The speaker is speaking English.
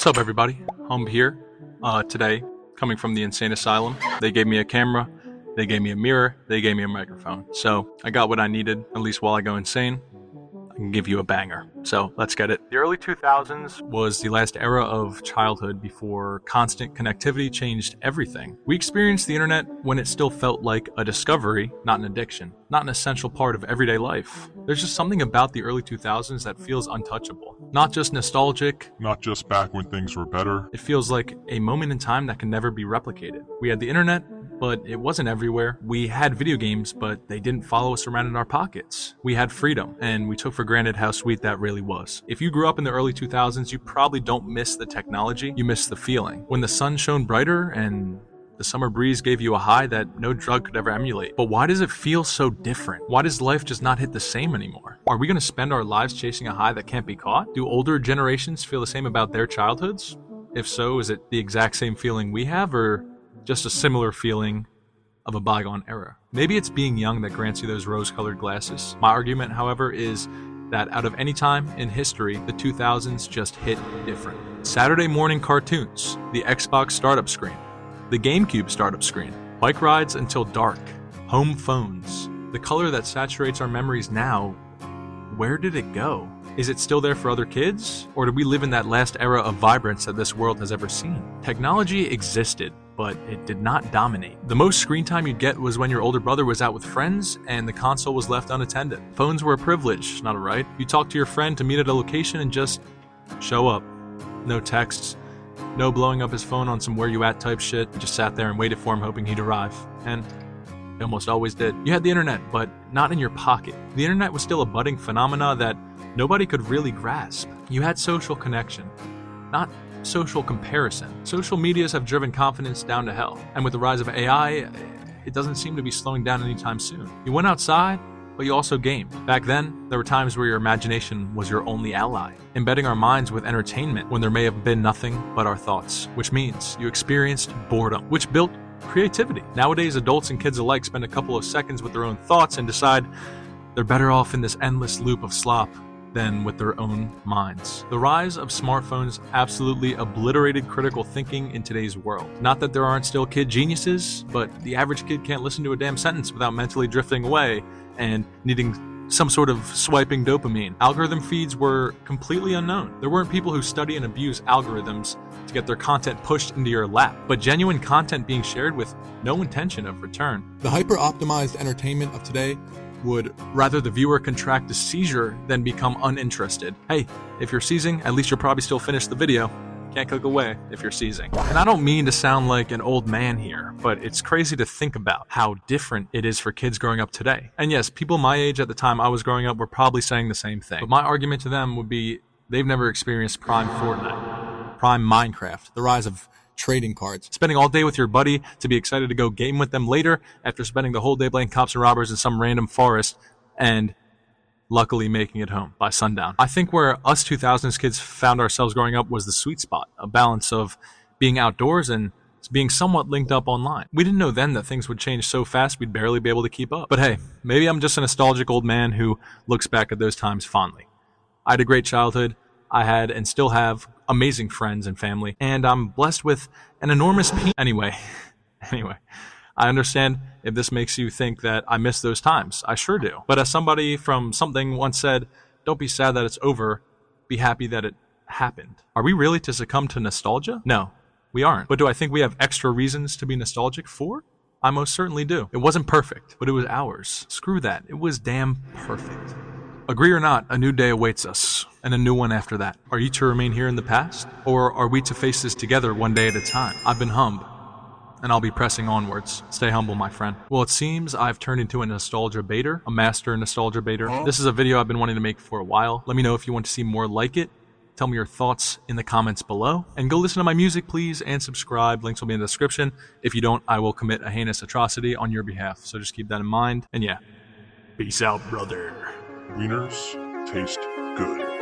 What's up, everybody? Humb here. Today, coming from the insane asylum. They gave me a camera, they gave me a mirror, they gave me a microphone. So I got what I needed, at least while I go insane. I can give you a banger. So let's get it. The early 2000s was the last era of childhood before constant connectivity changed everything. We experienced the internet when it still felt like a discovery, not an addiction, not an essential part of everyday life. There's just something about the early 2000s that feels untouchable. Not just nostalgic, not just back when things were better. It feels like a moment in time that can never be replicated. We had the internet, but it wasn't everywhere. We had video games, but they didn't follow us around in our pockets. We had freedom, and we took for granted how sweet that really was. If you grew up in the early 2000s, you probably don't miss the technology, you miss the feeling. When the sun shone brighter and the summer breeze gave you a high that no drug could ever emulate. But why does it feel so different? Why does life just not hit the same anymore? Are we going to spend our lives chasing a high that can't be caught? Do older generations feel the same about their childhoods? If so, is it the exact same feeling we have, or just a similar feeling of a bygone era? Maybe it's being young that grants you those rose-colored glasses. My argument, however, is that out of any time in history, the 2000s just hit different. Saturday morning cartoons, the Xbox startup screen, the GameCube startup screen, bike rides until dark, home phones. The color that saturates our memories now, where did it go? Is it still there for other kids? Or do we live in that last era of vibrance that this world has ever seen? Technology existed, but it did not dominate. The most screen time you'd get was when your older brother was out with friends and the console was left unattended. Phones were a privilege, not a right. You talk to your friend to meet at a location and just show up. No texts, no blowing up his phone on some where you at type shit. You just sat there and waited for him hoping he'd arrive. And he almost always did. You had the internet, but not in your pocket. The internet was still a budding phenomena that nobody could really grasp. You had social connection, not social comparison. Social medias have driven confidence down to hell. And with the rise of AI, it doesn't seem to be slowing down anytime soon. You went outside, but you also gamed. Back then, there were times where your imagination was your only ally, embedding our minds with entertainment when there may have been nothing but our thoughts, which means you experienced boredom, which built creativity. Nowadays, adults and kids alike spend a couple of seconds with their own thoughts and decide they're better off in this endless loop of slop than with their own minds. The rise of smartphones absolutely obliterated critical thinking in today's world. Not that there aren't still kid geniuses, but the average kid can't listen to a damn sentence without mentally drifting away and needing some sort of swiping dopamine. Algorithm feeds were completely unknown. There weren't people who study and abuse algorithms to get their content pushed into your lap, but genuine content being shared with no intention of return. The hyper-optimized entertainment of today would rather the viewer contract a seizure than become uninterested. Hey, if you're seizing, at least you'll probably still finish the video. Can't click away if you're seizing. And I don't mean to sound like an old man here, but it's crazy to think about how different it is for kids growing up today. And yes, people my age at the time I was growing up were probably saying the same thing. But my argument to them would be they've never experienced prime Fortnite, prime Minecraft, the rise of trading cards, spending all day with your buddy to be excited to go game with them later after spending the whole day playing cops and robbers in some random forest and luckily making it home by sundown. I think where us 2000s kids found ourselves growing up was the sweet spot, a balance of being outdoors and being somewhat linked up online. We didn't know then that things would change so fast we'd barely be able to keep up. But hey, maybe I'm just a nostalgic old man who looks back at those times fondly. I had a great childhood. I had and still have amazing friends and family, and I'm blessed with an enormous Anyway, I understand if this makes you think that I miss those times. I sure do. But as somebody from something once said, don't be sad that it's over, be happy that it happened. Are we really to succumb to nostalgia? No, we aren't. But do I think we have extra reasons to be nostalgic for? I most certainly do. It wasn't perfect, but it was ours. Screw that. It was damn perfect. Agree or not, a new day awaits us, and a new one after that. Are you to remain here in the past, or are we to face this together one day at a time? I've been Humb, and I'll be pressing onwards. Stay humble, my friend. Well, it seems I've turned into a nostalgia baiter, a master nostalgia baiter. This is a video I've been wanting to make for a while. Let me know if you want to see more like it. Tell me your thoughts in the comments below. And go listen to my music, please, and subscribe. Links will be in the description. If you don't, I will commit a heinous atrocity on your behalf. So just keep that in mind. And yeah, peace out, brother. Wieners taste good.